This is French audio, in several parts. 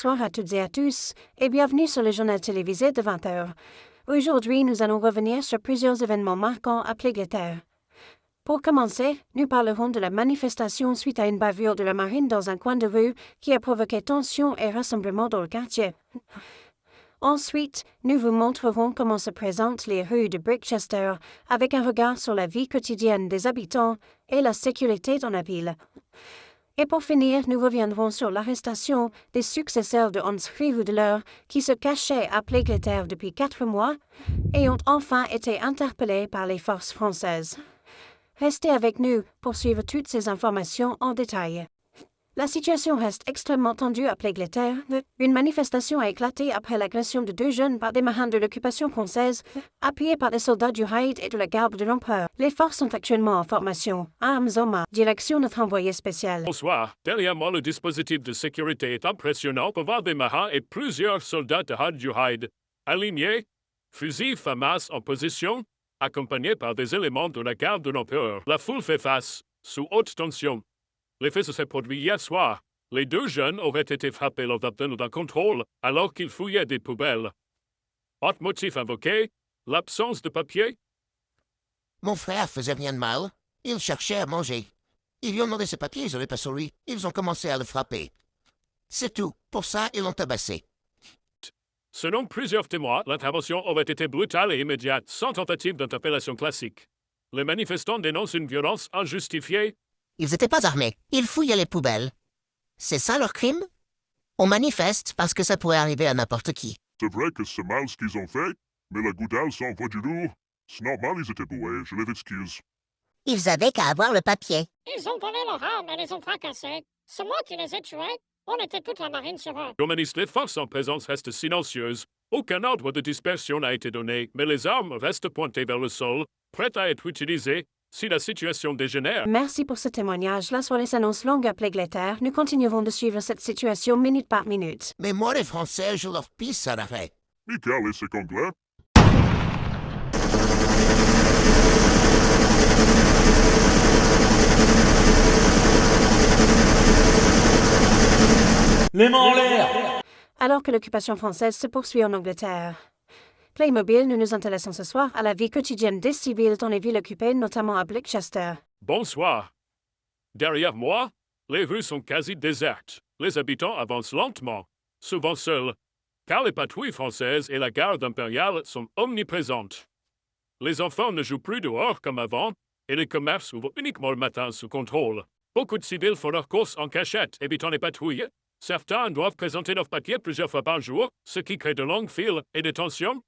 bonsoir à toutes et à tous, et bienvenue sur le journal télévisé de 20 heures. Aujourd'hui, nous allons revenir sur plusieurs événements marquants à Pléglé-Terre. Pour commencer, nous parlerons de la manifestation suite à une bavure de la marine dans un coin de rue qui a provoqué tension et rassemblement dans le quartier. Ensuite, nous vous montrerons comment se présentent les rues de Brickchester avec un regard sur la vie quotidienne des habitants et la sécurité dans la ville. Et pour finir, nous reviendrons sur l'arrestation des successeurs de Hans Friedler qui se cachaient à Pléglé-Terre depuis 4 mois et ont enfin été interpellés par les forces françaises. Restez avec nous pour suivre toutes ces informations en détail. La situation reste extrêmement tendue à Pléglé-Terre. Une manifestation a éclaté après l'agression de 2 jeunes par des marins de l'occupation française, appuyés par des soldats du Hyde et de la garde de l'Empereur. Les forces sont actuellement en formation. Armes en main. Direction notre envoyé spécial. Bonsoir. Derrière moi, le dispositif de sécurité est impressionnant pour voir des marins et plusieurs soldats de Hard du Hyde alignés, fusils FAMAS en position, accompagnés par des éléments de la garde de l'Empereur. La foule fait face, sous haute tension. Les faits se sont produits hier soir. Les 2 jeunes auraient été frappés lors d'un contrôle alors qu'ils fouillaient des poubelles. Autre motif invoqué, l'absence de papier. Mon frère faisait rien de mal. Il cherchait à manger. Ils lui ont demandé ses papiers, ils n'avaient pas sur lui. Ils ont commencé à le frapper. C'est tout. Pour ça, ils l'ont tabassé. Selon plusieurs témoins, l'intervention aurait été brutale et immédiate, sans tentative d'interpellation classique. Les manifestants dénoncent une violence injustifiée. Ils n'étaient pas armés. Ils fouillaient les poubelles. C'est ça leur crime? On manifeste parce que ça pourrait arriver à n'importe qui. C'est vrai que c'est mal ce qu'ils ont fait, mais la Goudal s'envoie du lourd. C'est normal, ils étaient bourrés, je les excuse. Ils avaient qu'à avoir le papier. Ils ont volé leurs armes et les ont fracassés. C'est moi qui les ai tués. On était toute la marine sur eux. Journalistes, les forces en présence restent silencieuses. Aucun ordre de dispersion n'a été donné, mais les armes restent pointées vers le sol, prêtes à être utilisées si la situation dégénère. Merci pour ce témoignage. La soirée s'annonce longue à Pléglé-Terre. Nous continuerons de suivre cette situation minute par minute. Mais moi, les Français, je leur pisse à l'arrêt. Nickel et c'est conglais. Les mains en l'air! Alors que l'occupation française se poursuit en Angleterre. Playmobil, nous nous intéressons ce soir à la vie quotidienne des civils dans les villes occupées, notamment à Brickchester. Bonsoir. Derrière moi, les rues sont quasi désertes. Les habitants avancent lentement, souvent seuls, car les patrouilles françaises et la garde impériale sont omniprésentes. Les enfants ne jouent plus dehors comme avant, et les commerces ouvrent uniquement le matin sous contrôle. Beaucoup de civils font leurs courses en cachette, évitant les patrouilles. Certains doivent présenter leurs papiers plusieurs fois par jour, ce qui crée de longues files et des tensions.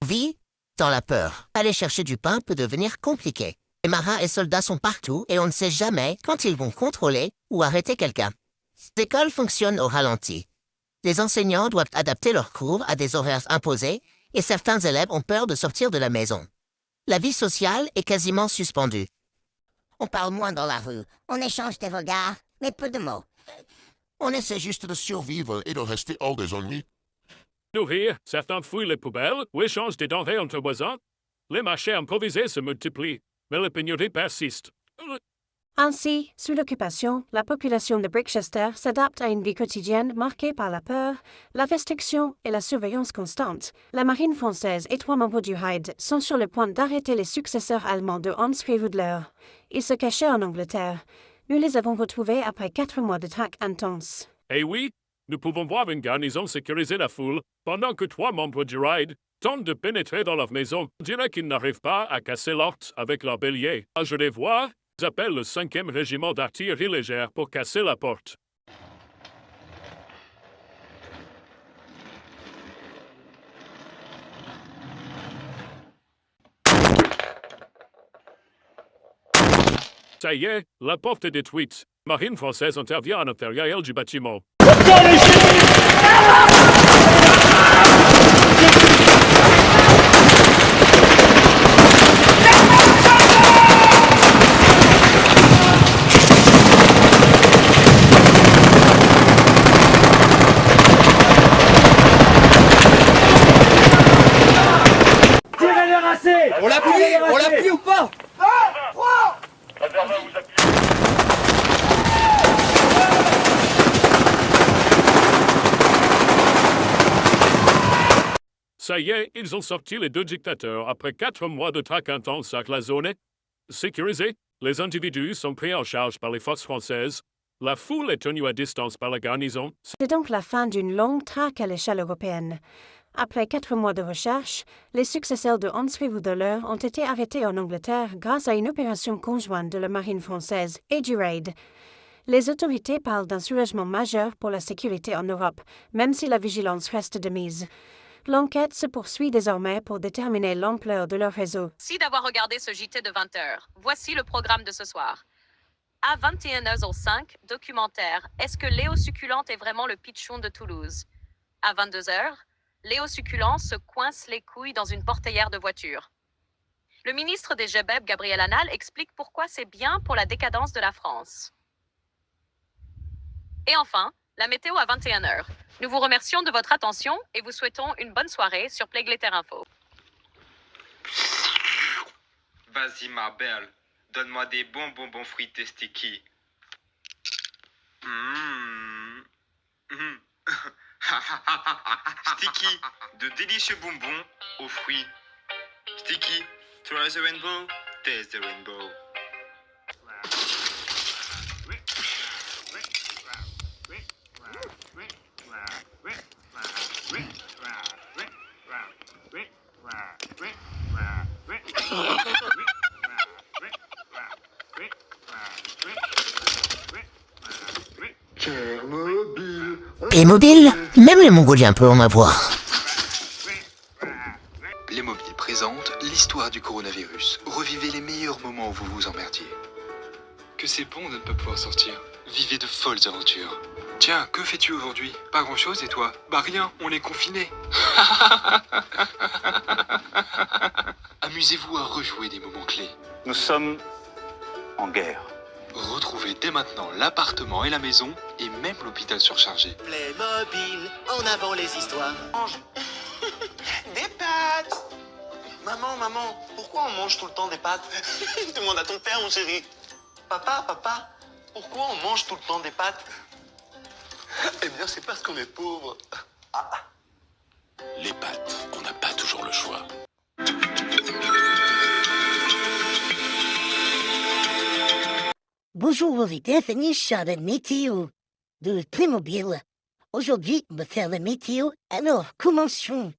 Vie dans la peur. Aller chercher du pain peut devenir compliqué. Les marins et soldats sont partout et on ne sait jamais quand ils vont contrôler ou arrêter quelqu'un. L'école fonctionne au ralenti. Les enseignants doivent adapter leurs cours à des horaires imposés et certains élèves ont peur de sortir de la maison. La vie sociale est quasiment suspendue. On parle moins dans la rue. On échange des regards, mais peu de mots. On essaie juste de survivre et de rester hors des ennuis. Nourrir, certains fouillent les poubelles ou échangent des denrées entre voisins. Les marchés improvisés se multiplient, mais la pénurie persiste. Ainsi, sous l'occupation, la population de Brickchester s'adapte à une vie quotidienne marquée par la peur, la restriction et la surveillance constante. La marine française et 3 membres du Hyde sont sur le point d'arrêter les successeurs allemands de Hans Friedler. Ils se cachaient en Angleterre. Nous les avons retrouvés après 4 mois de traque intense. Eh oui, nous pouvons voir une garnison sécuriser la foule pendant que 3 membres du Hyde tentent de pénétrer dans leur maison. On dirait qu'ils n'arrivent pas à casser l'orte avec leur bélier. Quand je les vois, ils appellent le 5e régiment d'artillerie légère pour casser la porte. Ça y est, la porte est détruite. Marine française intervient à l'intérieur du bâtiment. Tirez-les racés! On l'appuie ou pas? Ça y est, ils ont sorti les deux dictateurs après 4 mois de traque intense avec la zone sécurisée. Les individus sont pris en charge par les forces françaises. La foule est tenue à distance par la garnison. C'est donc la fin d'une longue traque à l'échelle européenne. Après 4 mois de recherche, les successeurs de Hans Wévoudeler ont été arrêtés en Angleterre grâce à une opération conjointe de la marine française et du raid. Les autorités parlent d'un soulagement majeur pour la sécurité en Europe, même si la vigilance reste de mise. L'enquête se poursuit désormais pour déterminer l'ampleur de leur réseau. Merci d'avoir regardé ce JT de 20h. Voici le programme de ce soir. À 21h05, documentaire. Est-ce que Léo Succulent est vraiment le pitchoun de Toulouse? À 22h, Léo Succulent se coince les couilles dans une portière de voiture. Le ministre des Gebeb, Gabriel Attal, explique pourquoi c'est bien pour la décadence de la France. Et enfin, la météo à 21h. Nous vous remercions de votre attention et vous souhaitons une bonne soirée sur Playglitter Info. Vas-y ma belle, donne-moi des bons fruités sticky. Sticky, de délicieux bonbons aux fruits. Sticky, try the rainbow, taste the rainbow. Playmobil, même les Mongoliens peuvent en avoir. Playmobil présente l'histoire du coronavirus. Revivez les meilleurs moments où vous vous emmerdiez. Que c'est bon de ne pas pouvoir sortir. Vivez de folles aventures. Tiens, que fais-tu aujourd'hui? Pas grand-chose et toi? Bah rien, on est confinés. Amusez-vous à rejouer des moments clés. Nous sommes en guerre. Retrouvez dès maintenant l'appartement et la maison, et même l'hôpital surchargé. Playmobil, en avant les histoires. Mange des pâtes. Maman, pourquoi on mange tout le temps des pâtes? Demande à ton père, mon chéri. Papa, pourquoi on mange tout le temps des pâtes? Eh bien, c'est parce qu'on est pauvre. Les pâtes, on n'a pas toujours le choix. Bonjour et bienvenue sur la météo de Playmobil. Aujourd'hui, on va faire la météo. Alors, commençons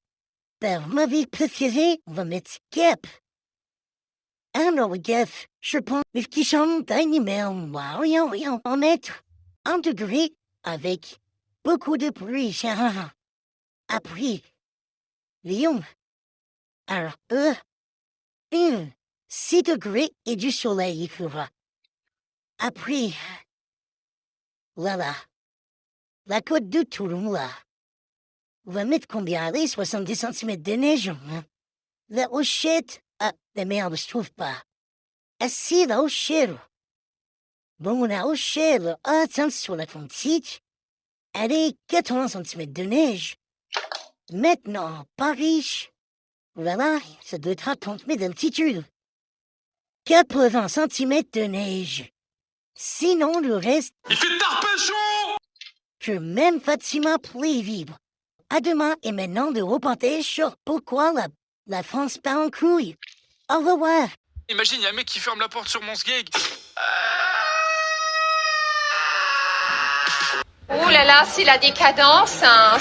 par ma ville préférée, on va mettre Gap. Alors, Gap, je prends les petits champs d'animaux. On va mettre 1 degré avec beaucoup de pluie. Après, Lyon. Alors, 6 degrés et du soleil, il fera. Après, là, la côte de Toulon, là. On va mettre combien? Allez, 70 cm de neige. La Hochette, la merde, je trouve pas. Si, la Hochette. Bon, la Hochette, attention, la foncique. Allez, 80 cm de neige. Maintenant, Paris. Voilà, ça doit être à 30 mètres d'altitude. 80 cm de neige. Sinon, le reste... Il fait tard pécho! Que même Fatima pourrait vivre. À demain et maintenant de reporter sur pourquoi la France part en couille. Au revoir. Imagine, y a un mec qui ferme la porte sur mon sgeg. Ouh là là, c'est la décadence, hein.